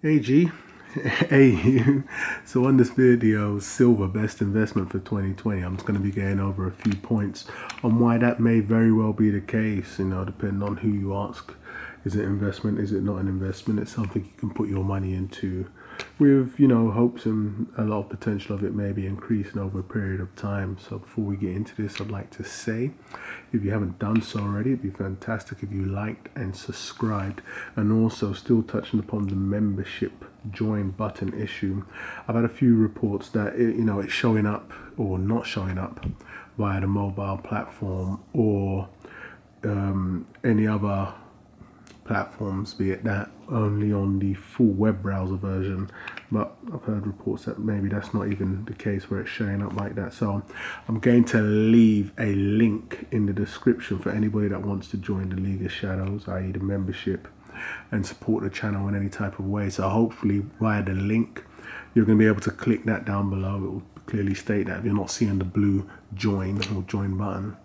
Hey G, hey you. So on this video, silver best investment for 2020. I'm just going to be going over a few points on why that may very well be the case. Depending on who you ask, is it investment? Is it not an investment? It's something you can put your money into, with hopes and a lot of potential of it maybe increasing over a period of time. So before we get into this, I'd like to say, if you haven't done so already, it'd be fantastic if you liked and subscribed. And also, still touching upon the membership join button issue, I've had a few reports that it's showing up or not showing up via the mobile platform or any other platforms, be it that only on the full web browser version. But I've heard reports that maybe that's not even the case where it's showing up like that. So I'm going to leave a link in the description for anybody that wants to join the League of Shadows, i.e. the membership, and support the channel in any type of way. So hopefully via the link, you're going to be able to click that down below. It will clearly state that if you're not seeing the blue join or join button,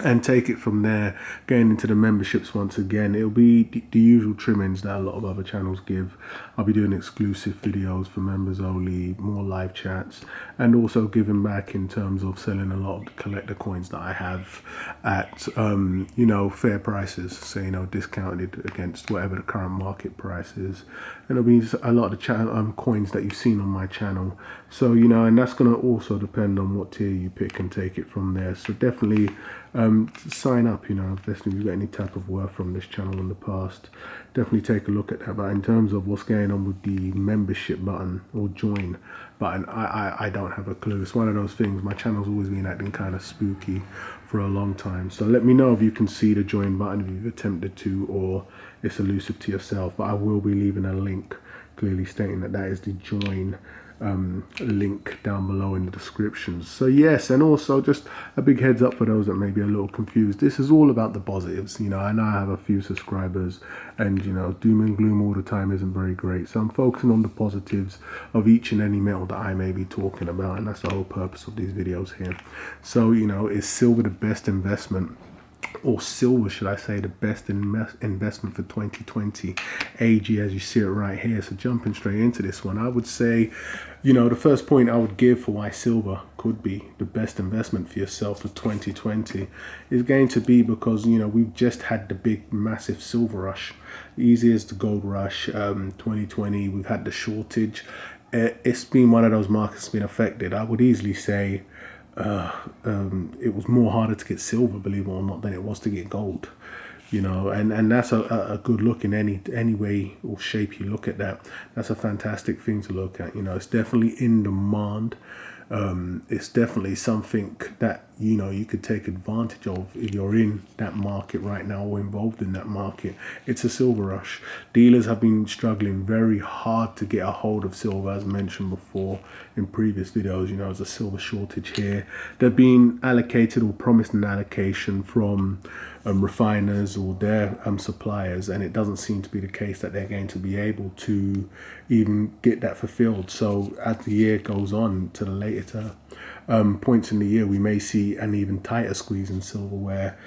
and take it from there. Going into the memberships once again, it'll be the usual trimmings that a lot of other channels give. I'll be doing exclusive videos for members only, more live chats, and also giving back in terms of selling a lot of the collector coins that I have at fair prices, so discounted against whatever the current market price is. And it'll be a lot of the coins that you've seen on my channel. So and that's going to also depend on what tier you pick and take it from there. So definitely sign up. Especially if you've got any type of worth from this channel in the past, definitely take a look at that. But in terms of what's going on with the membership button or join button, I don't have a clue. It's one of those things. My channel's always been acting kind of spooky for a long time. So let me know if you can see the join button, if you've attempted to, or it's elusive to yourself. But I will be leaving a link clearly stating that is the join link down below in the descriptions. So yes, and also just a big heads up for those that may be a little confused. This is all about the positives. I know I have a few subscribers, and doom and gloom all the time isn't very great. So I'm focusing on the positives of each and any metal that I may be talking about, and that's the whole purpose of these videos here. So is silver the best investment? Or silver, should I say, the best investment for 2020 AG, as you see it right here. So jumping straight into this one, I would say, the first point I would give for why silver could be the best investment for yourself for 2020 is going to be because, we've just had the big, massive silver rush. Easy as the gold rush, 2020, we've had the shortage. It's been one of those markets that's been affected. I would easily say it was more harder to get silver, believe it or not, than it was to get gold. And that's a good look in any way or shape you look at that. That's a fantastic thing to look at. It's definitely in demand. It's definitely something that you could take advantage of if you're in that market right now or involved in that market. It's a silver rush. Dealers have been struggling very hard to get a hold of silver, as mentioned before in previous videos. There's a silver shortage here. They're being allocated or promised an allocation from refiners or their suppliers, and it doesn't seem to be the case that they're going to be able to even get that fulfilled. So as the year goes on to the later points in the year, we may see an even tighter squeeze in silver where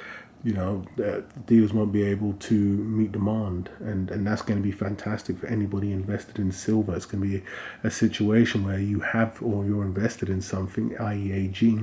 the dealers won't be able to meet demand, and that's going to be fantastic for anybody invested in silver. It's going to be a situation where you have, or you're invested in something, i.e. AG,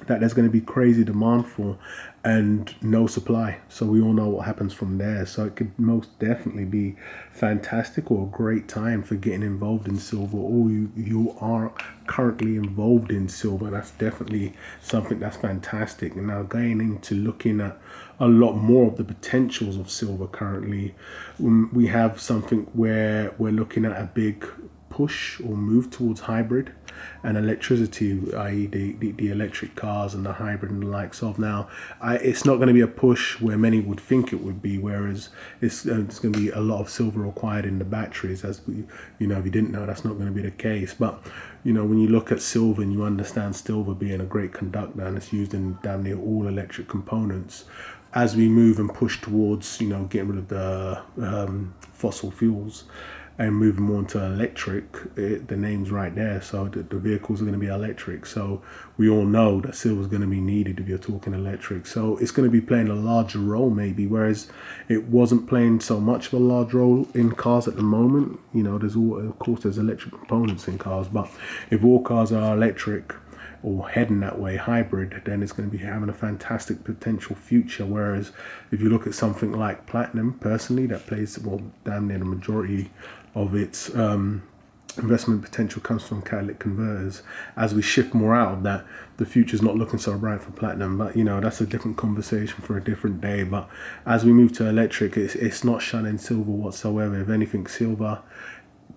that there's going to be crazy demand for and no supply. So we all know what happens from there. So it could most definitely be fantastic or a great time for getting involved in silver, or you are currently involved in silver. That's definitely something that's fantastic. And now going into looking at a lot more of the potentials of silver currently, we have something where we're looking at a big push or move towards hybrid and electricity, i.e. the electric cars and the hybrid and the likes of. Now, it's not going to be a push where many would think it would be, whereas it's going to be a lot of silver required in the batteries. As we, if you didn't know, that's not going to be the case. But when you look at silver and you understand silver being a great conductor, and it's used in damn near all electric components, as we move and push towards getting rid of the fossil fuels and moving more into electric, the name's right there. So the vehicles are going to be electric. So we all know that silver is going to be needed if you're talking electric. So it's going to be playing a larger role maybe, whereas it wasn't playing so much of a large role in cars at the moment. You know, of course there's electric components in cars, but if all cars are electric or heading that way, hybrid, then it's going to be having a fantastic potential future. Whereas if you look at something like platinum, personally, that plays, well, damn near the majority of its investment potential comes from catalytic converters. As we shift more out of that, the future's not looking so bright for platinum, but you know, that's a different conversation for a different day. But as we move to electric, it's not shunning silver whatsoever. If anything, silver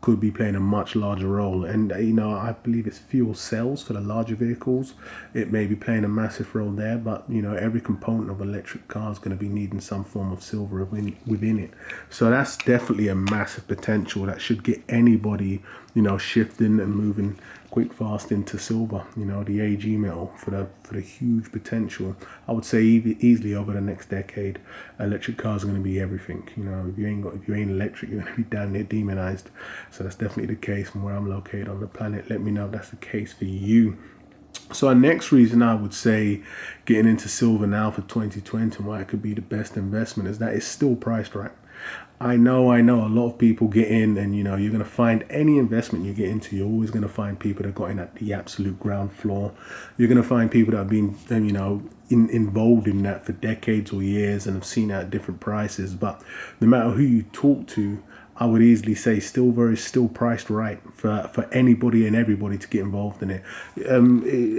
could be playing a much larger role. And you know, I believe it's fuel cells for the larger vehicles. It may be playing a massive role there, but you know, every component of electric car is going to be needing some form of silver within it. So that's definitely a massive potential that should get anybody, you know, shifting and moving quick fast into silver. You know, the AG metal for the huge potential. I would say easily over the next decade, electric cars are going to be everything. You know, if you ain't electric, you're going to be damn near demonized. So that's definitely the case from where I'm located on the planet. Let me know if that's the case for you. So our next reason I would say getting into silver now for 2020 and why it could be the best investment is that it's still priced right. I know a lot of people get in, and you know, you're going to find any investment you get into, you're always going to find people that got in at the absolute ground floor. You're going to find people that have been, you know, involved in that for decades or years and have seen it at different prices. But no matter who you talk to, I would easily say still priced right for anybody and everybody to get involved in it.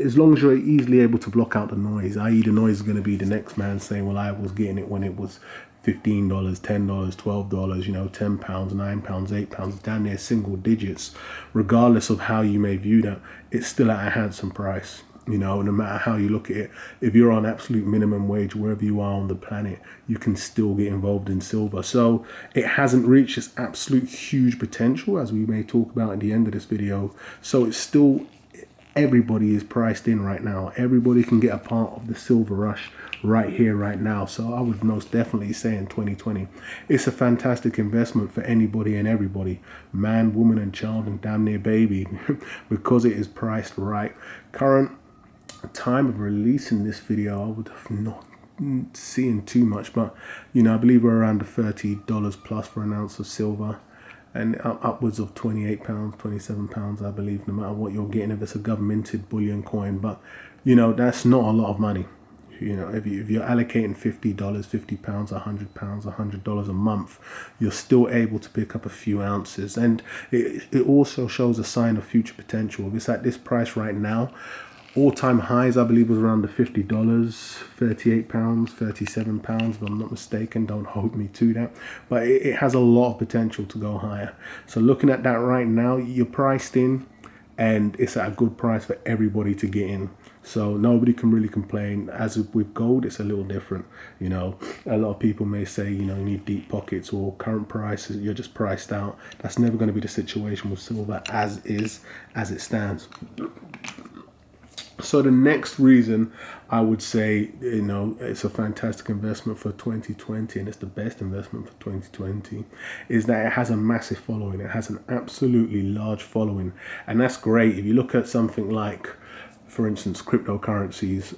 As long as you're easily able to block out the noise, i.e. the noise is going to be the next man saying, well, I was getting it when it was $15, $10, $12, you know, £10, £9, £8, down near single digits. Regardless of how you may view that, it's still at a handsome price. You know, no matter how you look at it, if you're on absolute minimum wage, wherever you are on the planet, you can still get involved in silver. So it hasn't reached its absolute huge potential, as we may talk about at the end of this video. So it's still, everybody is priced in right now. Everybody can get a part of the silver rush right here, right now. So I would most definitely say in 2020, it's a fantastic investment for anybody and everybody, man, woman, and child, and damn near baby, because it is priced right. Current time of releasing this video, I would have not seen too much, but you know, I believe we're around the $30 plus for an ounce of silver, and upwards of £28, £27, I believe, no matter what you're getting, if it's a governmented bullion coin. But you know, that's not a lot of money. You know, if you're allocating $50, £50, £100, $100 a month, you're still able to pick up a few ounces. And it also shows a sign of future potential. If it's at this price right now, all-time highs, I believe, was around the $50, £38, £37, if I'm not mistaken. Don't hold me to that. But it has a lot of potential to go higher. So looking at that right now, you're priced in, and it's at a good price for everybody to get in. So nobody can really complain. As with gold, it's a little different. You know, a lot of people may say, you know, you need deep pockets or current prices, you're just priced out. That's never going to be the situation with silver as it stands. So the next reason I would say, you know, it's a fantastic investment for 2020 and it's the best investment for 2020 is that it has a massive following. It has an absolutely large following, and that's great. If you look at something like, for instance, cryptocurrencies,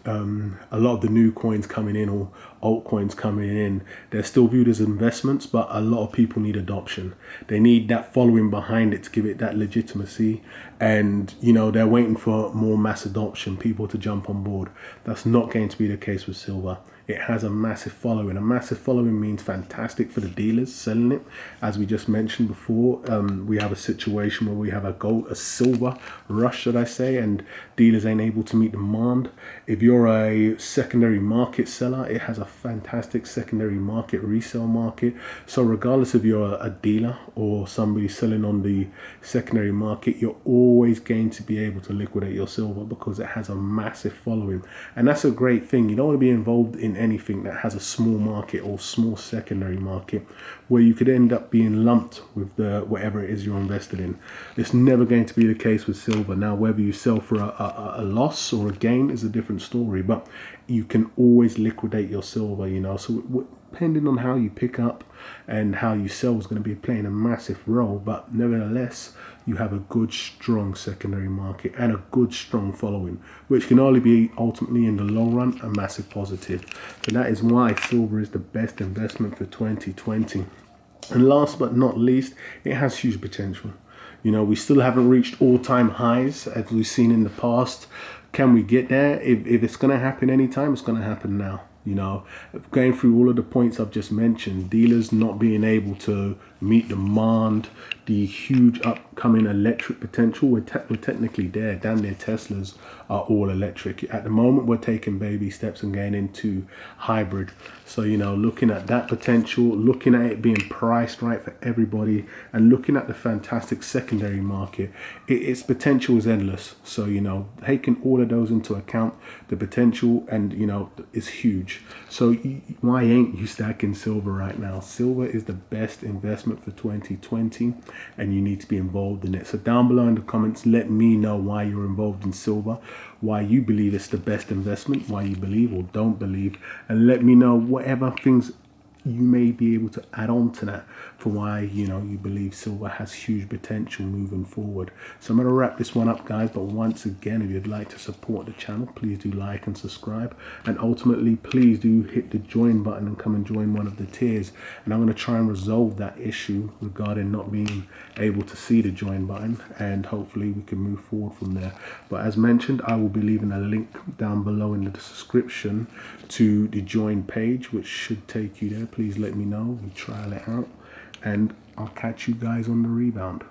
a lot of the new coins coming in or altcoins coming in, they're still viewed as investments, but a lot of people need adoption. They need that following behind it to give it that legitimacy. And, you know, they're waiting for more mass adoption, people to jump on board. That's not going to be the case with silver. It has a massive following. A massive following means fantastic for the dealers selling it. As we just mentioned before, we have a situation where we have a silver rush, should I say, and dealers ain't able to meet demand. If you're a secondary market seller, it has a fantastic secondary market, resale market. So regardless if you're a dealer or somebody selling on the secondary market, you're always going to be able to liquidate your silver because it has a massive following. And that's a great thing. You don't want to be involved in anything that has a small market or small secondary market where you could end up being lumped with the whatever it is you're invested in. It's never going to be the case with silver. Now, whether you sell for a loss or a gain is a different story, but you can always liquidate your silver, you know. So depending on how you pick up and how you sell is going to be playing a massive role. But nevertheless, you have a good, strong secondary market and a good, strong following, which can only be ultimately in the long run a massive positive. So that is why silver is the best investment for 2020. And last but not least, it has huge potential. You know, we still haven't reached all-time highs as we've seen in the past. Can we get there? If it's going to happen anytime, it's going to happen now. You know, going through all of the points I've just mentioned, dealers not being able to meet demand, the huge upcoming electric potential. We're technically there. Damn near Teslas are all electric. At the moment, we're taking baby steps and getting into hybrid. So, you know, looking at that potential, looking at it being priced right for everybody, and looking at the fantastic secondary market, its potential is endless. So, you know, taking all of those into account, the potential, and, you know, is huge. So why ain't you stacking silver right now? Silver is the best investment for 2020, and you need to be involved in it. So down below in the comments, let me know why you're involved in silver, why you believe it's the best investment, why you believe or don't believe, and let me know whatever things you may be able to add on to that for why, you know, you believe silver has huge potential moving forward. So I'm going to wrap this one up, guys, but once again, if you'd like to support the channel, please do like and subscribe, and ultimately please do hit the join button and come and join one of the tiers. And I'm going to try and resolve that issue regarding not being able to see the join button, and hopefully we can move forward from there. But as mentioned, I will be leaving a link down below in the description to the join page, which should take you there. Please let me know, we trial it out, and I'll catch you guys on the rebound.